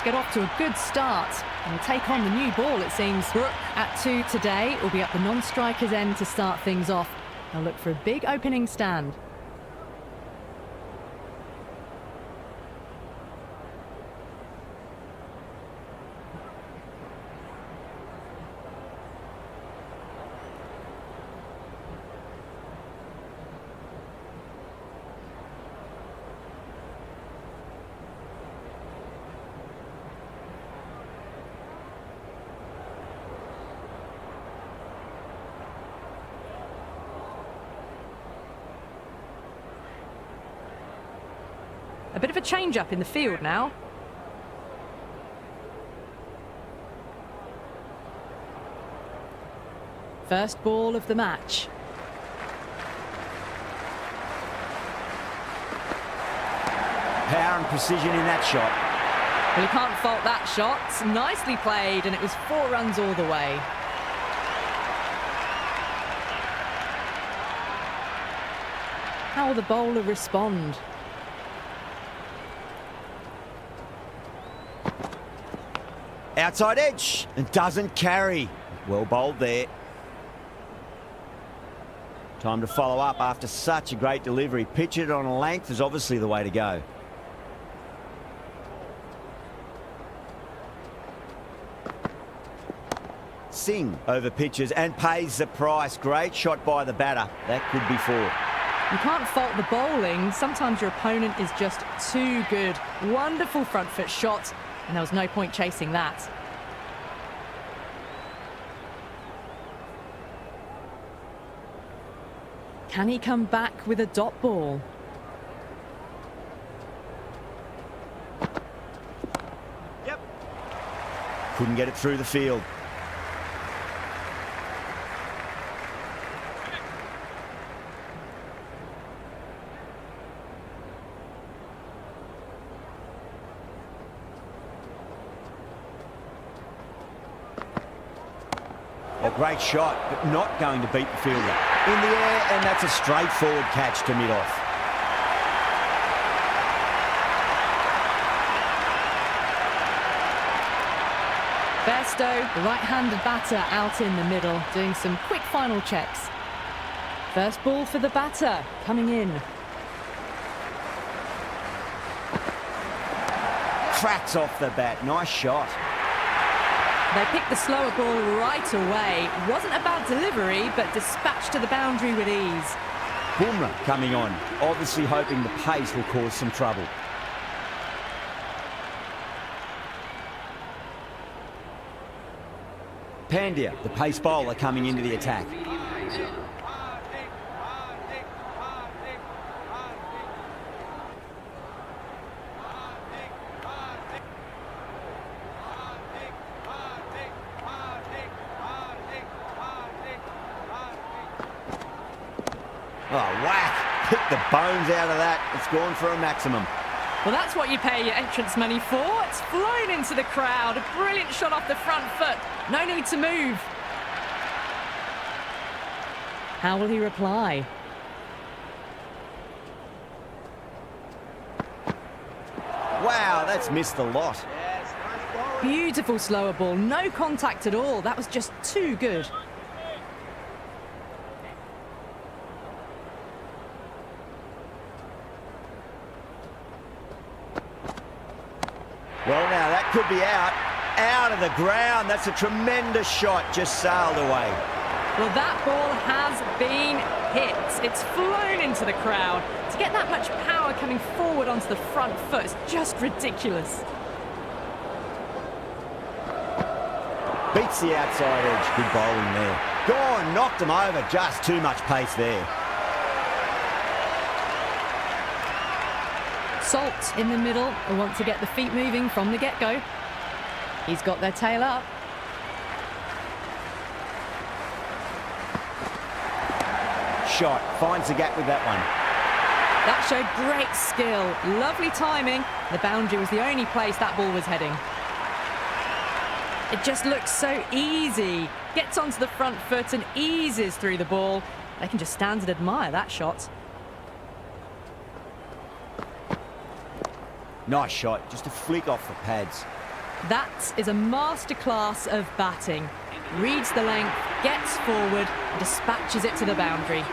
Get off to a good start and take on the new ball, it seems. At 2 today, will be at the non-striker's end to start things off. They'll look for a big opening stand. A bit of a change-up in the field now. First ball of the match. Power and precision in that shot. Well, you can't fault that shot. Nicely played, and it was 4 runs all the way. How will the bowler respond? Outside edge and doesn't carry. Well bowled there. Time to follow up after such a great delivery. Pitch it on a length is obviously the way to go. Singh over pitches and pays the price. Great shot by the batter. That could be 4. You can't fault the bowling. Sometimes your opponent is just too good. Wonderful front foot shot, and there was no point chasing that. Can he come back with a dot ball? Yep. Couldn't get it through the field. A great shot, but not going to beat the fielder. In the air, and that's a straightforward catch to mid-off. Bairstow, the right-handed batter, out in the middle, doing some quick final checks. First ball for the batter, coming in. Cracks off the bat. Nice shot. They picked the slower ball right away. Wasn't a bad delivery, but dispatched to the boundary with ease. Bumrah coming on, obviously hoping the pace will cause some trouble. Pandya, the pace bowler, coming into the attack. Oh, whack! Hit the bones out of that. It's gone for a maximum. Well, that's what you pay your entrance money for. It's flown into the crowd. A brilliant shot off the front foot. No need to move. How will he reply? Wow, that's missed the lot. Beautiful slower ball. No contact at all. That was just too good. Well, now that could be out of the ground. That's a tremendous shot, just sailed away. Well, that ball has been hit. It's flown into the crowd. To get that much power coming forward onto the front foot is just ridiculous. Beats the outside edge. Good bowling there. Gone, knocked him over. Just too much pace there. Salt in the middle. They want to get the feet moving from the get-go. He's got their tail up. Shot. Finds the gap with that one. That showed great skill. Lovely timing. The boundary was the only place that ball was heading. It just looks so easy. Gets onto the front foot and eases through the ball. They can just stand and admire that shot. Nice shot. Just a flick off the pads. That is a masterclass of batting. Reads the length, gets forward, and dispatches it to the boundary.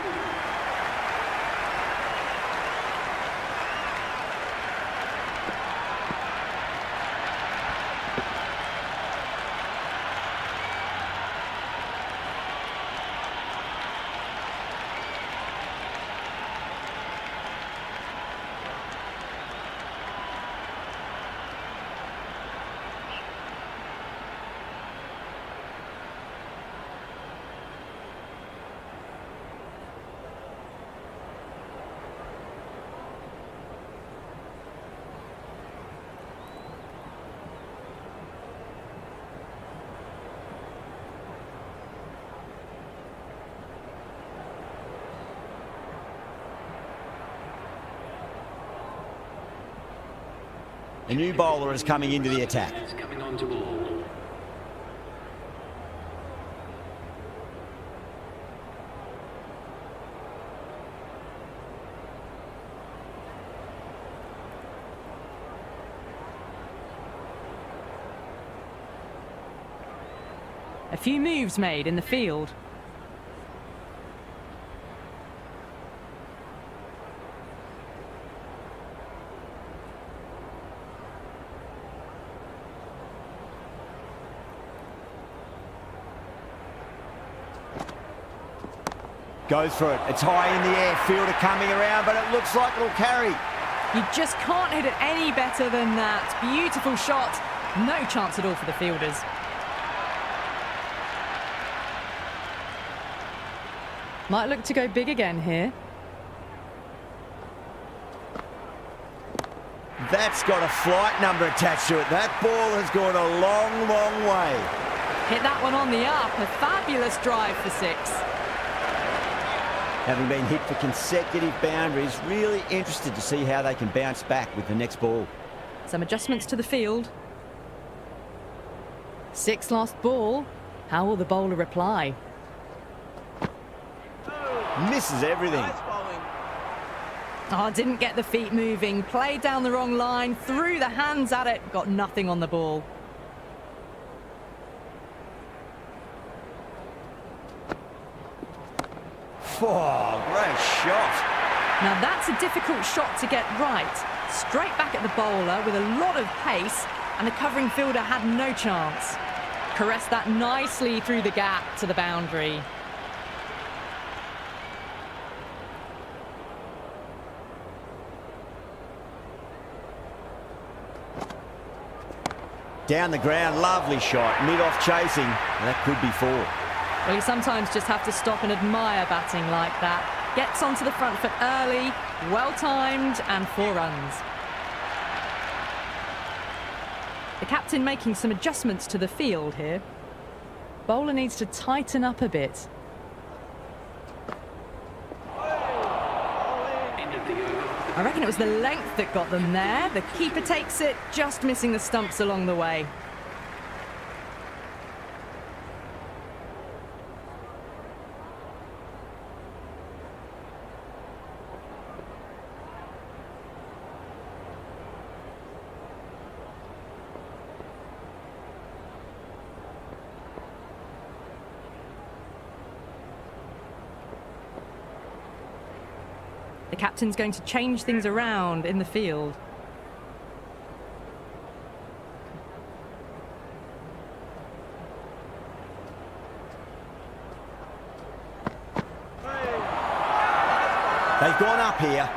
A new bowler is coming into the attack. Coming on to ball. A few moves made in the field. Goes for it. It's high in the air. Fielder coming around, but it looks like it'll carry. You just can't hit it any better than that. Beautiful shot. No chance at all for the fielders. Might look to go big again here. That's got a flight number attached to it. That ball has gone a long, long way. Hit that one on the up. A fabulous drive for 6. Having been hit for consecutive boundaries, really interested to see how they can bounce back with the next ball. Some adjustments to the field. 6 last ball. How will the bowler reply? Misses everything. Oh, didn't get the feet moving. Played down the wrong line. Threw the hands at it. Got nothing on the ball. Oh, great shot. Now that's a difficult shot to get right. Straight back at the bowler with a lot of pace, and the covering fielder had no chance. Caressed that nicely through the gap to the boundary. Down the ground, lovely shot. Mid-off chasing. That could be 4. Well, you sometimes just have to stop and admire batting like that. Gets onto the front foot early, well-timed, and 4 runs. The captain making some adjustments to the field here. Bowler needs to tighten up a bit. I reckon it was the length that got them there. The keeper takes it, just missing the stumps along the way. The captain's going to change things around in the field. They've gone up here.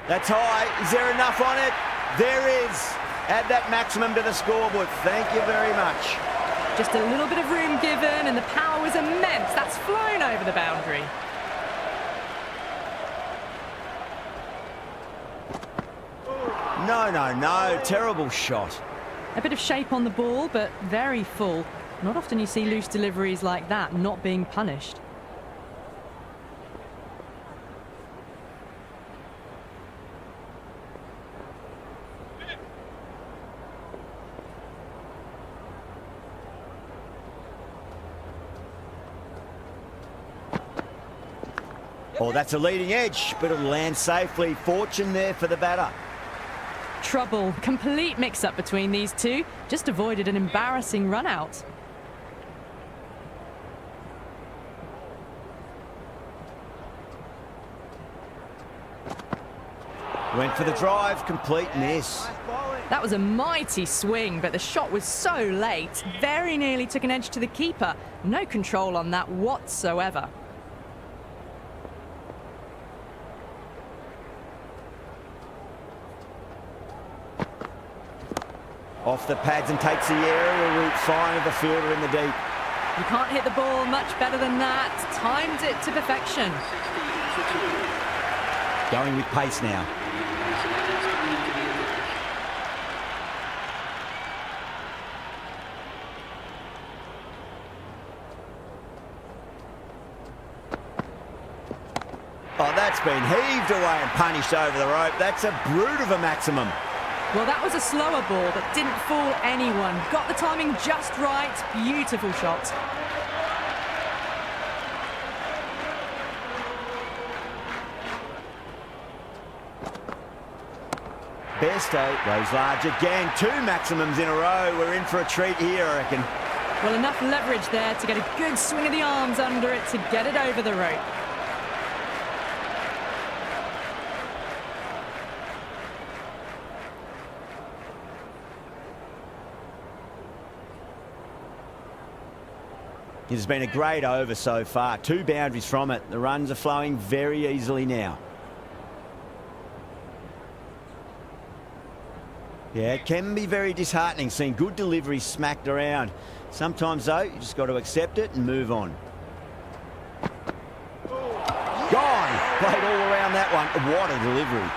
That's high. Is there enough on it? There is. Add that maximum to the scoreboard. Thank you very much. Just a little bit of room given, and the power was immense. That's flown over the boundary. No. Terrible shot. A bit of shape on the ball, but very full. Not often you see loose deliveries like that not being punished. Oh, that's a leading edge, but it'll land safely. Fortune there for the batter. Trouble. Complete mix-up between these two. Just avoided an embarrassing run-out. Went for the drive, complete miss. That was a mighty swing, but the shot was so late. Very nearly took an edge to the keeper. No control on that whatsoever. Off the pads and takes the aerial route fine of the fielder in the deep. You can't hit the ball much better than that. Timed it to perfection. Going with pace now. Oh, that's been heaved away and punished over the rope. That's a brute of a maximum. Well, that was a slower ball that didn't fool anyone. Got the timing just right. Beautiful shot. Bairstow goes large again. 2 maximums in a row. We're in for a treat here, I reckon. Well, enough leverage there to get a good swing of the arms under it to get it over the rope. It has been a great over so far. 2 boundaries from it. The runs are flowing very easily now. Yeah, it can be very disheartening seeing good deliveries smacked around. Sometimes, though, you just got to accept it and move on. Gone! Played all around that one. What a delivery.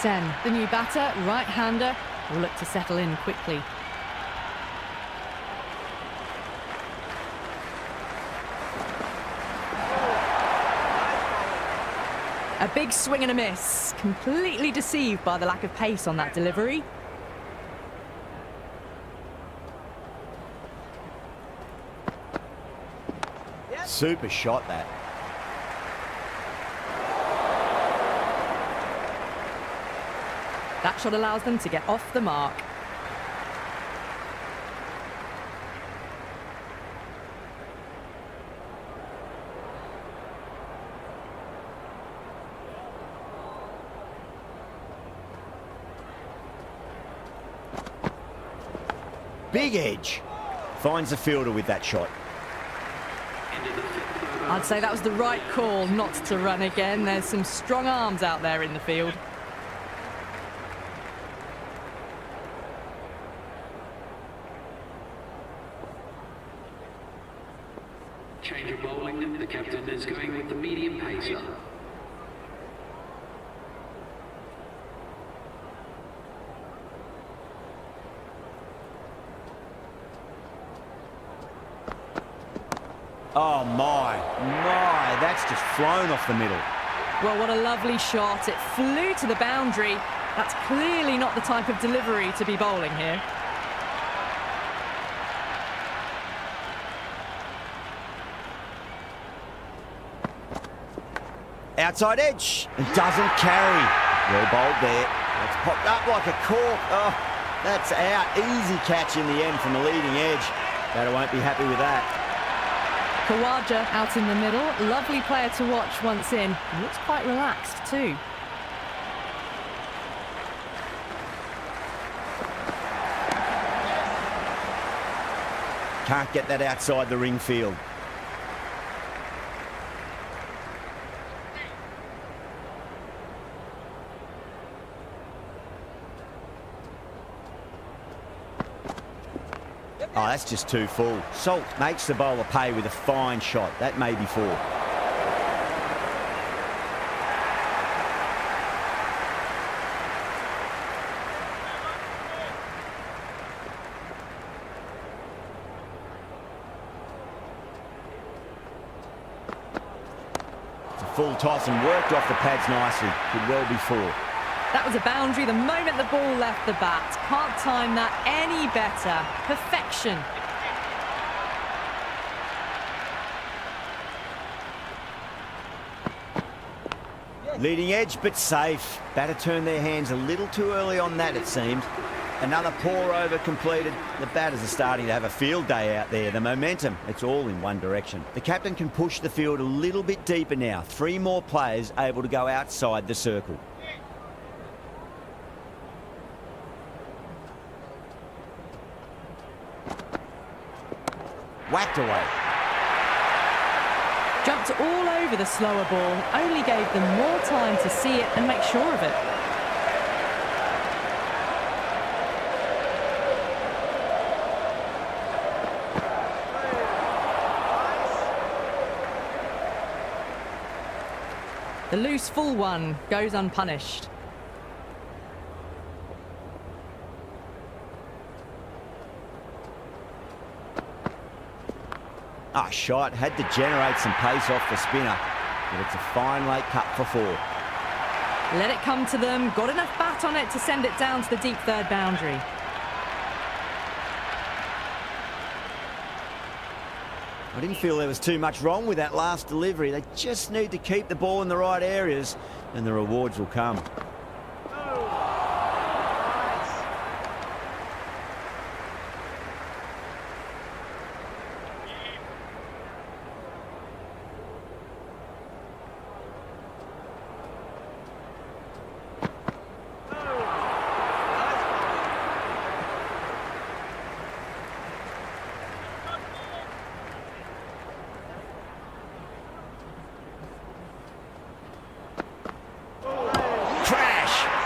Sen, the new batter, right-hander, will look to settle in quickly. A big swing and a miss. Completely deceived by the lack of pace on that delivery. Super shot, that. That shot allows them to get off the mark. Big edge. Finds the fielder with that shot. I'd say that was the right call not to run again. There's some strong arms out there in the field. Change of bowling, the captain is going with the medium pacer. Oh my, that's just flown off the middle. Well, what a lovely shot. It flew to the boundary. That's clearly not the type of delivery to be bowling here. Outside edge, and doesn't carry. Well bowled there. It's popped up like a cork. Oh, that's out. Easy catch in the end from the leading edge. Batter won't be happy with that. Khawaja out in the middle. Lovely player to watch once in. Looks quite relaxed too. Can't get that outside the ring field. Oh, that's just too full. Salt makes the bowler pay with a fine shot. That may be 4. It's a full toss and worked off the pads nicely. Could well be 4. That was a boundary the moment the ball left the bat. Can't time that any better. Perfection. Leading edge, but safe. Batter turned their hands a little too early on that, it seemed. Another pour over completed. The batters are starting to have a field day out there. The momentum, it's all in one direction. The captain can push the field a little bit deeper now. 3 more players able to go outside the circle. Whacked away. Jumped all over the slower ball, only gave them more time to see it and make sure of it. The loose full one goes unpunished. Shot. Had to generate some pace off the spinner. But it's a fine late cut for 4. Let it come to them. Got enough bat on it to send it down to the deep third boundary. I didn't feel there was too much wrong with that last delivery. They just need to keep the ball in the right areas and the rewards will come.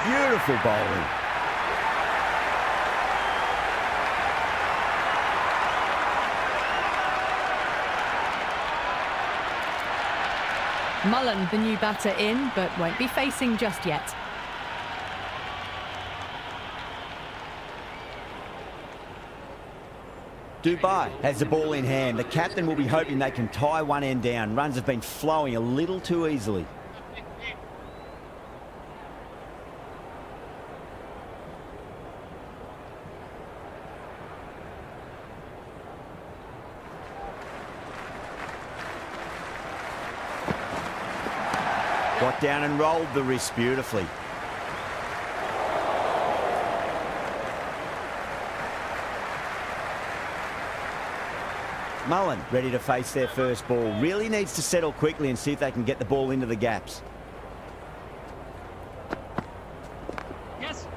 Beautiful bowling. Mullen, the new batter, in, but won't be facing just yet. Dubai has the ball in hand. The captain will be hoping they can tie one end down. Runs have been flowing a little too easily. Got down and rolled the wrist beautifully. Mullen ready to face their first ball. Really needs to settle quickly and see if they can get the ball into the gaps. Yes.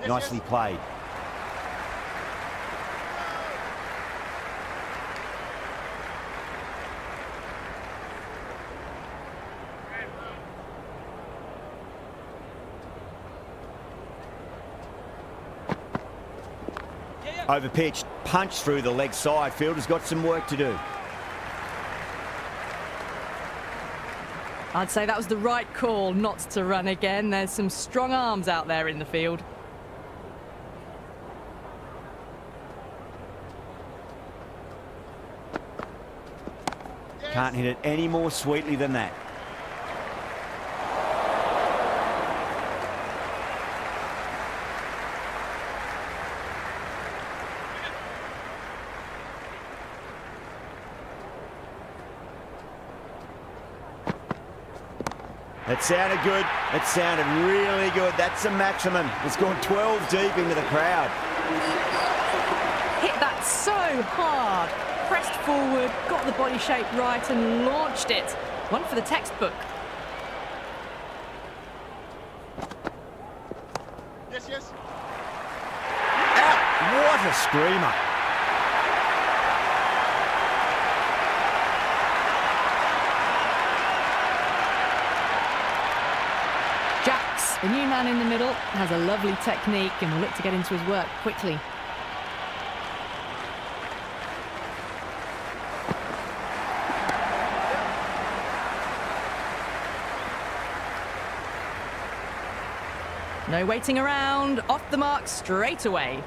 Nicely played. Over pitch, punch through the leg side. Fielder's got some work to do. I'd say that was the right call not to run again. There's some strong arms out there in the field. Can't hit it any more sweetly than that. That sounded good. It sounded really good. That's a maximum. It's gone 12 deep into the crowd. Hit that so hard. Pressed forward, got the body shape right and launched it. One for the textbook. Yes, yes. Out! What a screamer. Jacks, the new man in the middle, has a lovely technique and will look to get into his work quickly. No waiting around, off the mark straight away.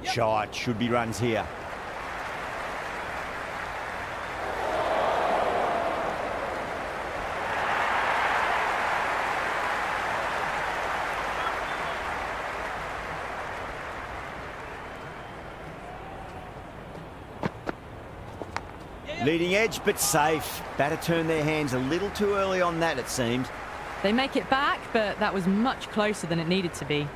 Shot, should be runs here. Leading edge, but safe. Batter turned their hands a little too early on that, it seemed. They make it back, but that was much closer than it needed to be.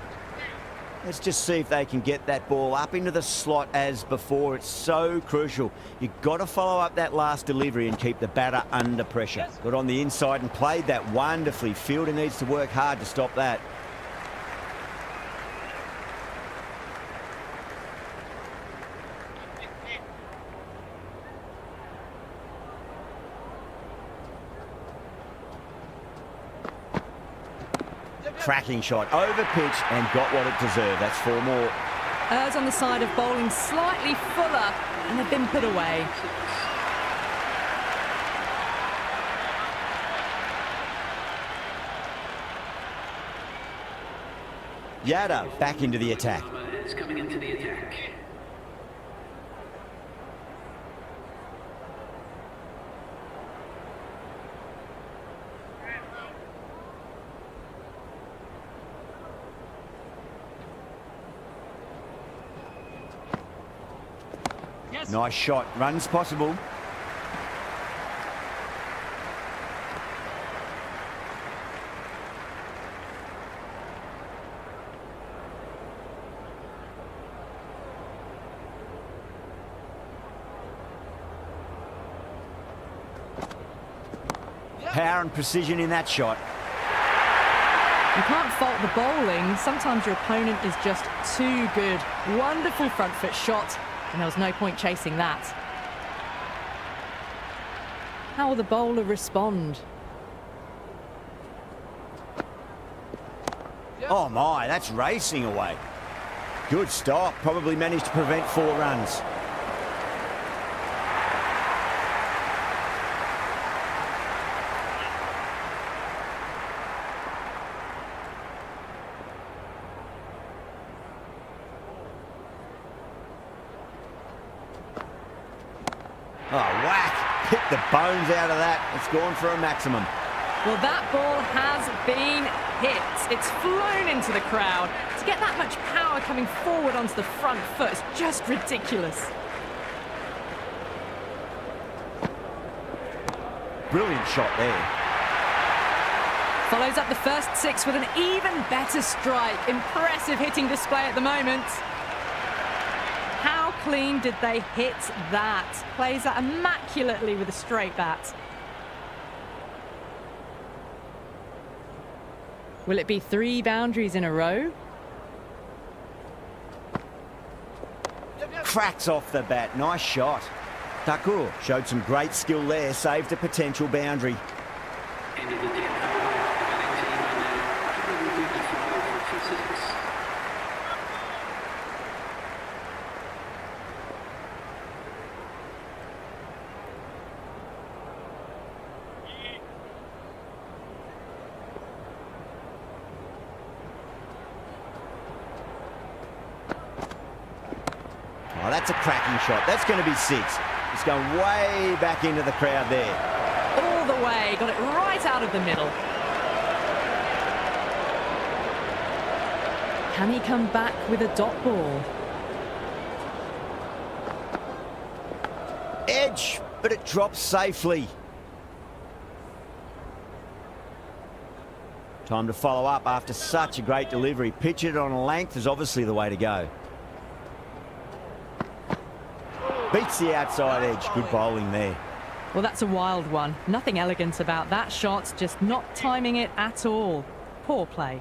Let's just see if they can get that ball up into the slot as before. It's so crucial. You've got to follow up that last delivery and keep the batter under pressure. Got on the inside and played that wonderfully. Fielder needs to work hard to stop that. Cracking shot, over pitch and got what it deserved. That's 4 more. Errs on the side of bowling slightly fuller and have been put away. Yada back into the attack. Is coming into the attack. Nice shot, runs possible. Power and precision in that shot. You can't fault the bowling. Sometimes your opponent is just too good. Wonderful front foot shot. And there was no point chasing that. How will the bowler respond? Oh my, that's racing away. Good stop, probably managed to prevent 4 runs. Oh, whack! Hit the bones out of that. It's gone for a maximum. Well, that ball has been hit. It's flown into the crowd. To get that much power coming forward onto the front foot is just ridiculous. Brilliant shot there. Follows up the first 6 with an even better strike. Impressive hitting display at the moment. How clean did they hit that? Plays that immaculately with a straight bat. Will it be 3 boundaries in a row? Cracks off the bat. Nice shot. Thakur showed some great skill there. Saved a potential boundary. End of the 10th over. The batting team are now 155 for 6. Oh, that's a cracking shot. That's going to be 6. It's going way back into the crowd there. All the way, got it right out of the middle. Can he come back with a dot ball? Edge, but it drops safely. Time to follow up after such a great delivery. Pitch it on a length is obviously the way to go. Beats the outside edge. Good bowling there. Well, that's a wild one. Nothing elegant about that shot, just not timing it at all. Poor play.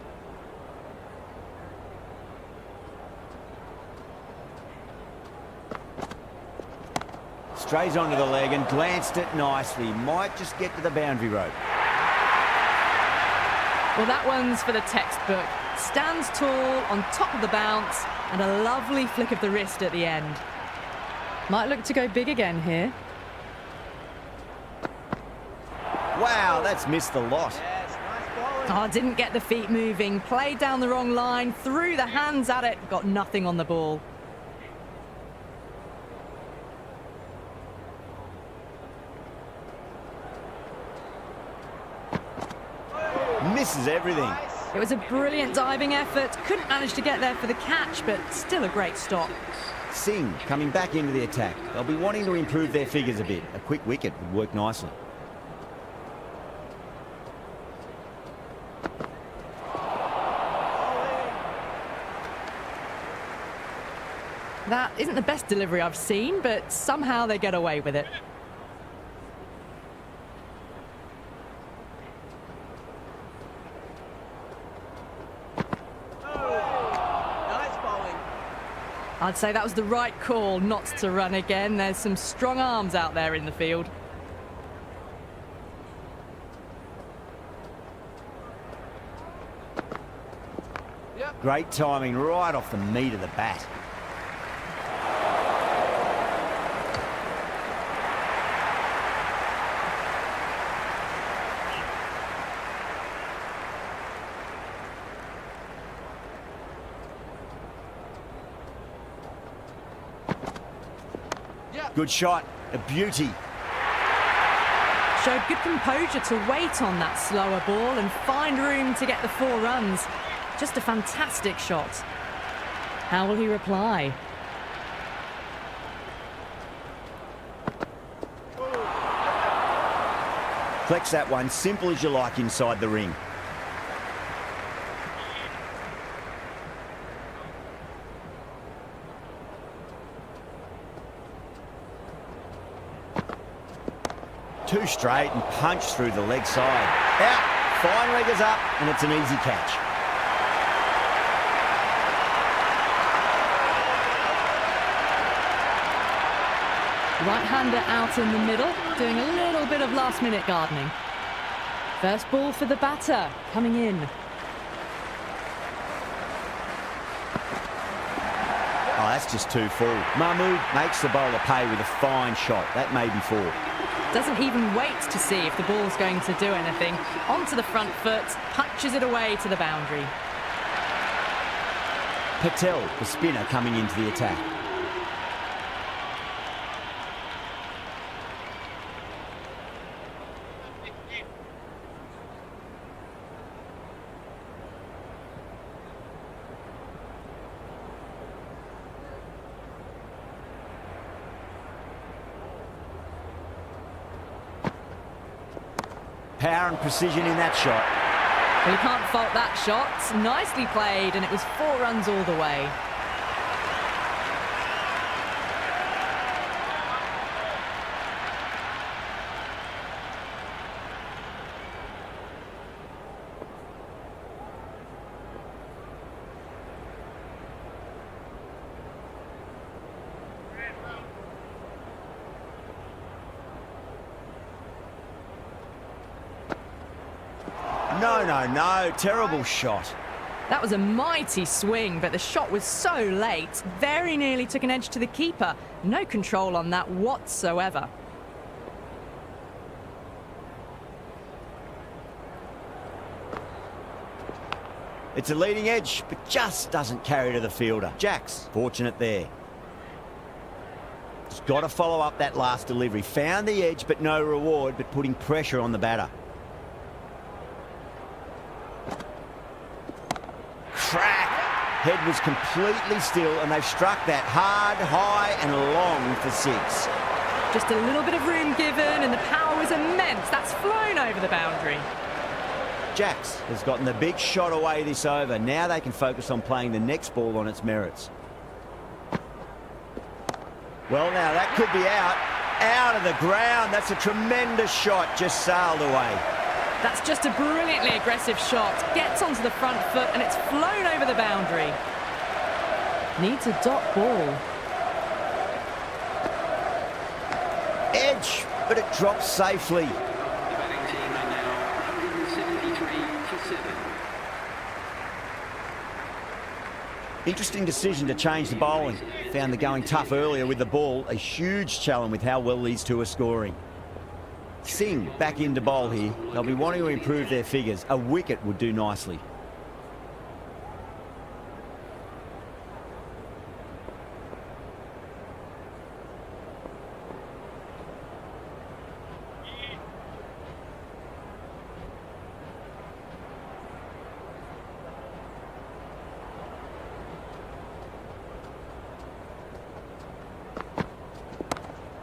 Strays onto the leg and glanced it nicely. Might just get to the boundary rope. Well, that one's for the textbook. Stands tall on top of the bounce and a lovely flick of the wrist at the end. Might look to go big again here. Wow, that's missed the lot. Oh, didn't get the feet moving, played down the wrong line, threw the hands at it, got nothing on the ball. Misses everything. It was a brilliant diving effort, couldn't manage to get there for the catch, but still a great stop. Singh coming back into the attack. They'll be wanting to improve their figures a bit. A quick wicket would work nicely. That isn't the best delivery I've seen, but somehow they get away with it. I'd say that was the right call not to run again. There's some strong arms out there in the field. Great timing right off the meat of the bat. Good shot, a beauty. Showed good composure to wait on that slower ball and find room to get the 4 runs. Just a fantastic shot. How will he reply? Flex that one, simple as you like inside the ring. Two straight and punch through the leg side. Out, fine leggers up, and it's an easy catch. Right-hander out in the middle, doing a little bit of last-minute gardening. First ball for the batter, coming in. Oh, that's just too full. Mahmood makes the bowler pay with a fine shot. That may be 4. Doesn't even wait to see if the ball's going to do anything. Onto the front foot, punches it away to the boundary. Patel, the spinner, coming into the attack. Power and precision in that shot. Well, you can't fault that shot. Nicely played, and it was 4 runs all the way. No, terrible shot. That was a mighty swing, but the shot was so late. Very nearly took an edge to the keeper. No control on that whatsoever. It's a leading edge, but just doesn't carry to the fielder. Jacks, fortunate there. Just got to follow up that last delivery. Found the edge, but no reward, but putting pressure on the batter. Crack! Head was completely still, and they've struck that hard, high and long for 6. Just a little bit of room given, and the power was immense. That's flown over the boundary. Jacks has gotten the big shot away this over. Now they can focus on playing the next ball on its merits. Well, now that could be out of the ground. That's a tremendous shot, just sailed away. That's just a brilliantly aggressive shot. Gets onto the front foot and it's flown over the boundary. Needs a dot ball. Edge, but it drops safely. The batting team are now 173 for 7. Interesting decision to change the bowling. Found the going tough earlier with the ball. A huge challenge with how well these two are scoring. Singh back into bowl here. They'll be wanting to improve their figures. A wicket would do nicely.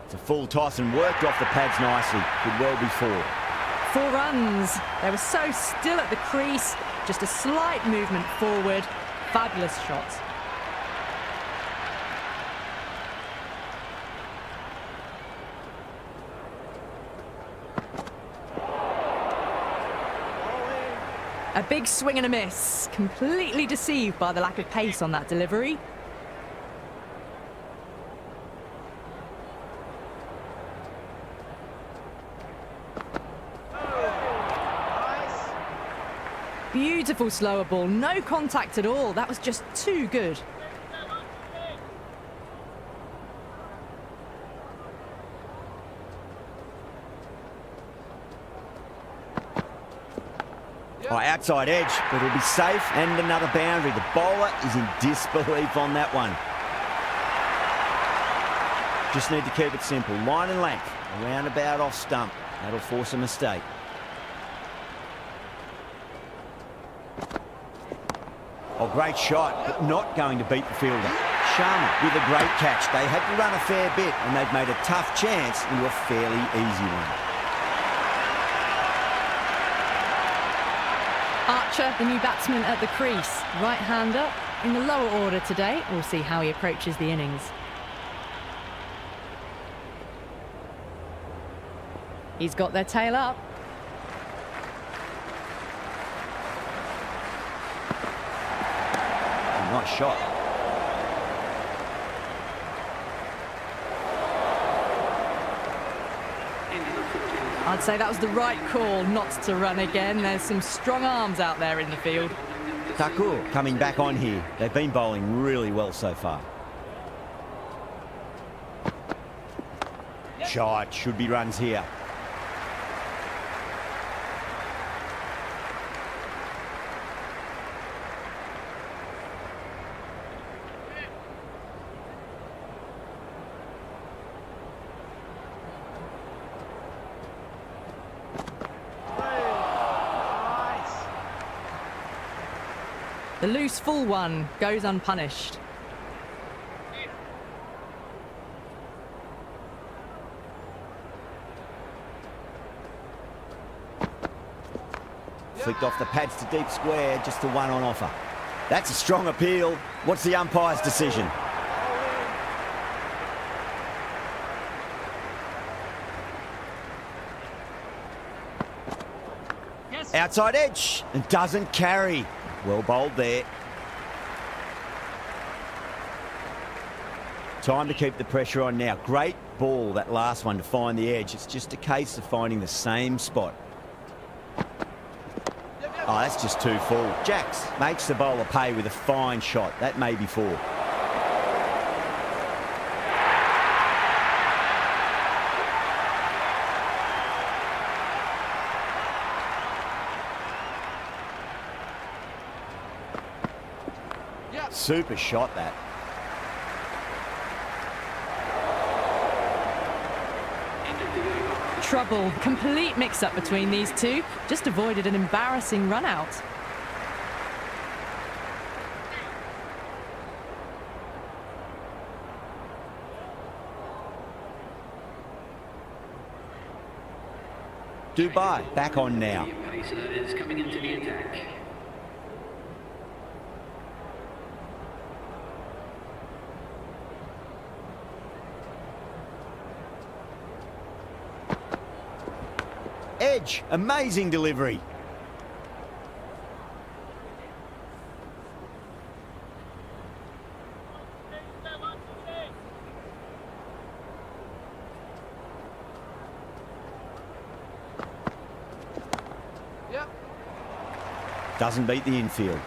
It's a full toss and worked off the pads nicely. Could well be 4. 4 runs. They were so still at the crease. Just a slight movement forward. Fabulous shot. A big swing and a miss. Completely deceived by the lack of pace on that delivery. Beautiful slower ball, no contact at all. That was just too good. Oh, outside edge, but it'll be safe and another boundary. The bowler is in disbelief on that one. Just need to keep it simple. Line and length, a roundabout off stump. That'll force a mistake. Oh, great shot, but not going to beat the fielder. Sharma with a great catch. They had to run a fair bit, and they've made a tough chance into a fairly easy one. Archer, the new batsman at the crease. Right-hander in the lower order today. We'll see how he approaches the innings. He's got their tail up. Nice shot. I'd say that was the right call not to run again. There's some strong arms out there in the field. Thakur coming back on here. They've been bowling really well so far. Shot, should be runs here. The loose full one goes unpunished. Flicked off the pads to deep square, just the one on offer. That's a strong appeal. What's the umpire's decision? Yes. Outside edge, and doesn't carry. Well bowled there. Time to keep the pressure on now. Great ball, that last one, to find the edge. It's just a case of finding the same spot. Oh, that's just too full. Jacks makes the bowler pay with a fine shot. That may be 4. Super shot, that. Trouble. Complete mix-up between these two. Just avoided an embarrassing run-out. Dubai back on now. Pacer is coming into the attack. Edge, amazing delivery. Yep. Doesn't beat the infield.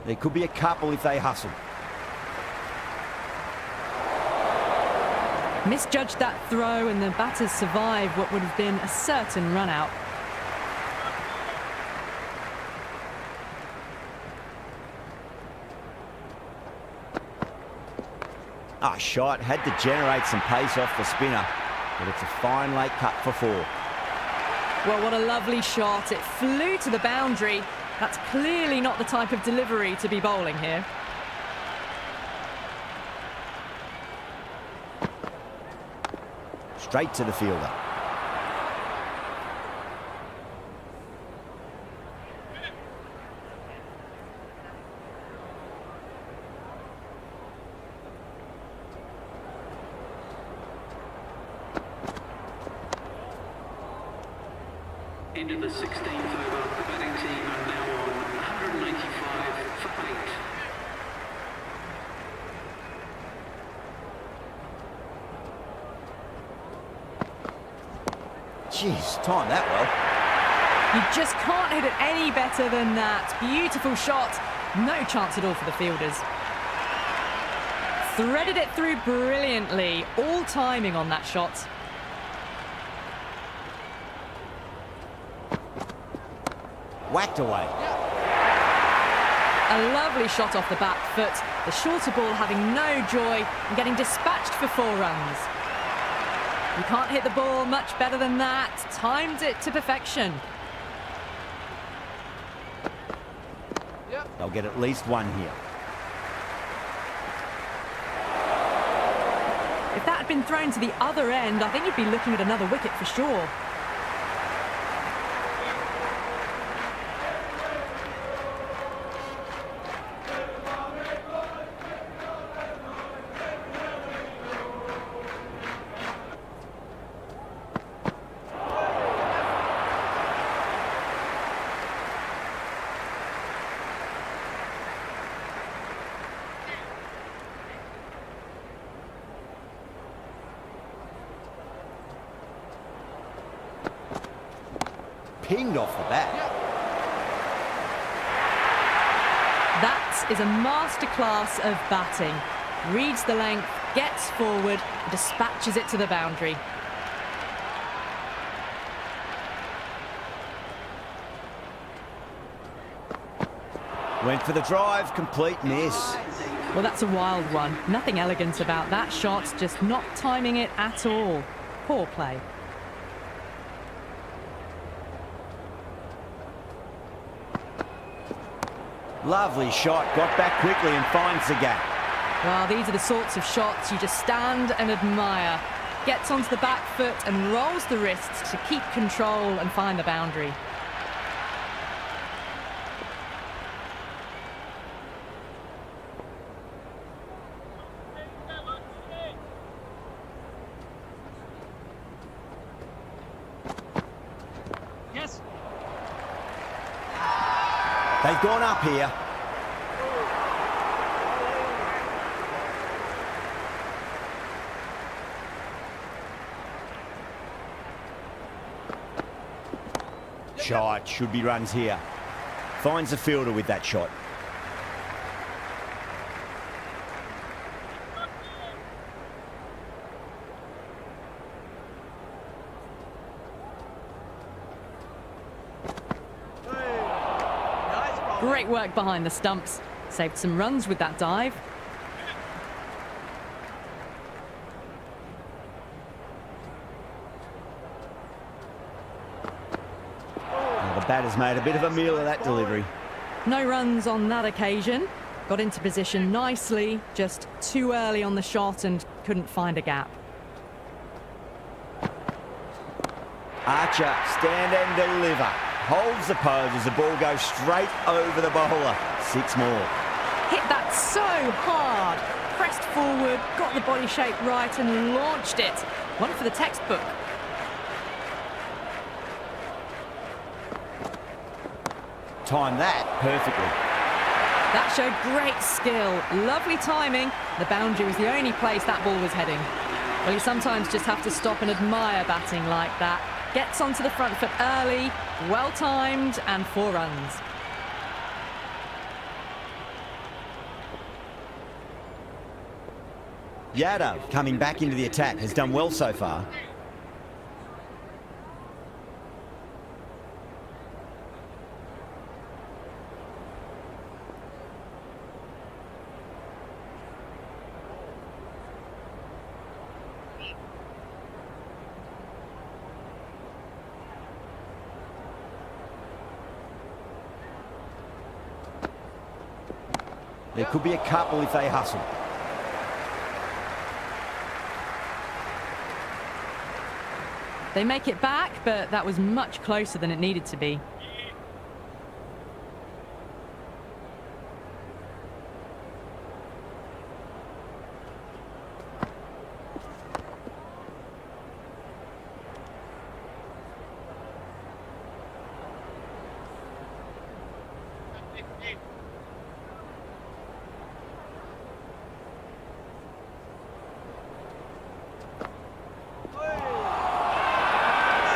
There could be a couple if they hustle. Misjudged that throw, and the batters survived what would have been a certain run-out. Shot had to generate some pace off the spinner, but it's a fine late cut for 4. Well, what a lovely shot. It flew to the boundary. That's clearly not the type of delivery to be bowling here. Straight to the fielder. Into the 16th over. The batting team are now on 185 for 8. Jeez, timed that well. You just can't hit it any better than that. Beautiful shot. No chance at all for the fielders. Threaded it through brilliantly. All timing on that shot. Whacked away. A lovely shot off the back foot. The shorter ball having no joy and getting dispatched for 4 runs. You can't hit the ball much better than that. Timed it to perfection. They'll get at least 1 here. If that had been thrown to the other end, I think you'd be looking at another wicket for sure. Pinged off the bat. That is a masterclass of batting. Reads the length, gets forward, and dispatches it to the boundary. Went for the drive, complete miss. Well, that's a wild one. Nothing elegant about that shot, just not timing it at all. Poor play. Lovely shot, got back quickly and finds the gap. Well, these are the sorts of shots you just stand and admire. Gets onto the back foot and rolls the wrists to keep control and find the boundary. Yes. They've gone up here. Shot, should be runs here. Finds the fielder with that shot. Great work behind the stumps. Saved some runs with that dive. Well, the batter's made a bit of a meal of that delivery. No runs on that occasion. Got into position nicely, just too early on the shot and couldn't find a gap. Archer, stand and deliver. Holds the pose as the ball goes straight over the bowler. 6 more. Hit that so hard. Pressed forward, got the body shape right and launched it. One for the textbook. Timed that perfectly. That showed great skill. Lovely timing. The boundary was the only place that ball was heading. Well, you sometimes just have to stop and admire batting like that. Gets onto the front foot early, well timed, and 4 runs. Yadav coming back into the attack has done well so far. There could be a couple if they hustle. They make it back, but that was much closer than it needed to be.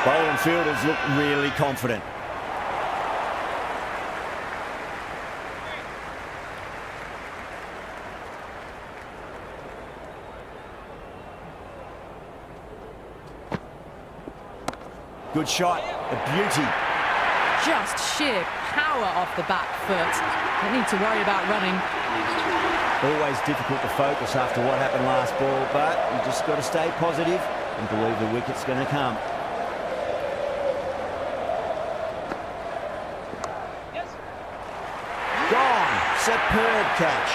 Bowling fielders look really confident. Good shot, a beauty. Just sheer power off the back foot. Don't need to worry about running. Always difficult to focus after what happened last ball, but you just got to stay positive and believe the wicket's going to come. Gone. Superb catch.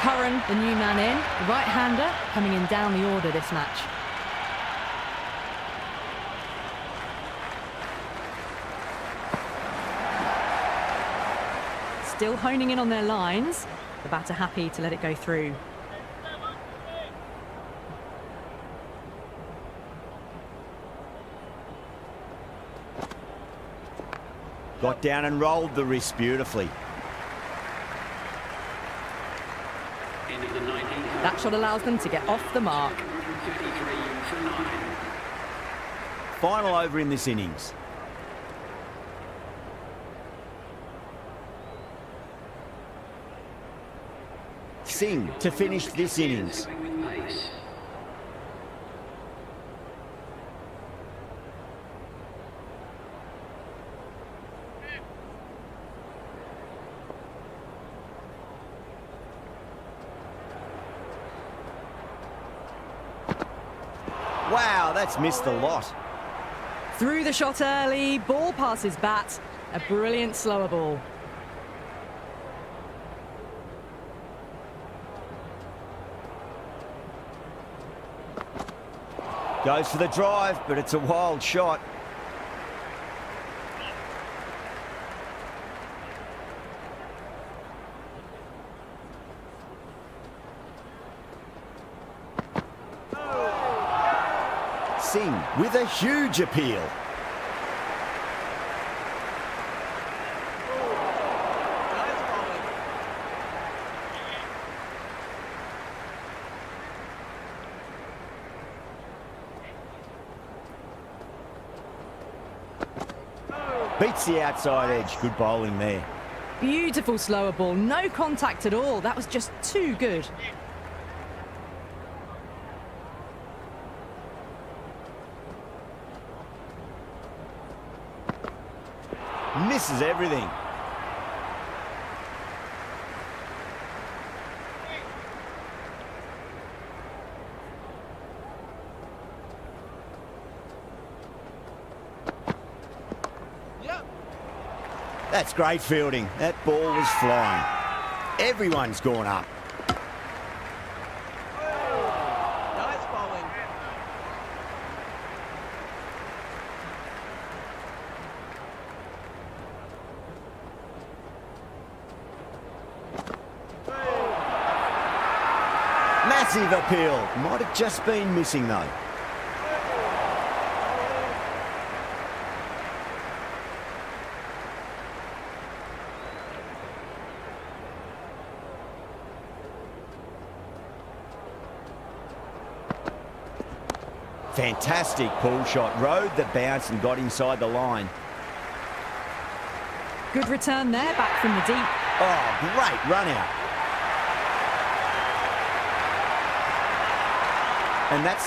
Curran, the new man in, the right-hander, coming in down the order this match. Still honing in on their lines. The batter happy to let it go through. Got down and rolled the wrist beautifully. End of the 19th. That shot allows them to get off the mark. 153 for 9. Final over in this innings. Singh to finish this innings. Going with pace. Wow, that's missed the lot. Through the shot early, ball past his bat. A brilliant slower ball. Goes for the drive, but it's a wild shot. Singh with a huge appeal. Beats the outside edge. Good bowling there. Beautiful slower ball, no contact at all. That was just too good. Misses everything. That's great fielding. That ball was flying. Everyone's gone up. Nice bowling. Massive appeal. Might have just been missing though. Fantastic pull shot. Rode the bounce and got inside the line. Good return there, back from the deep. Oh, great run out. And that's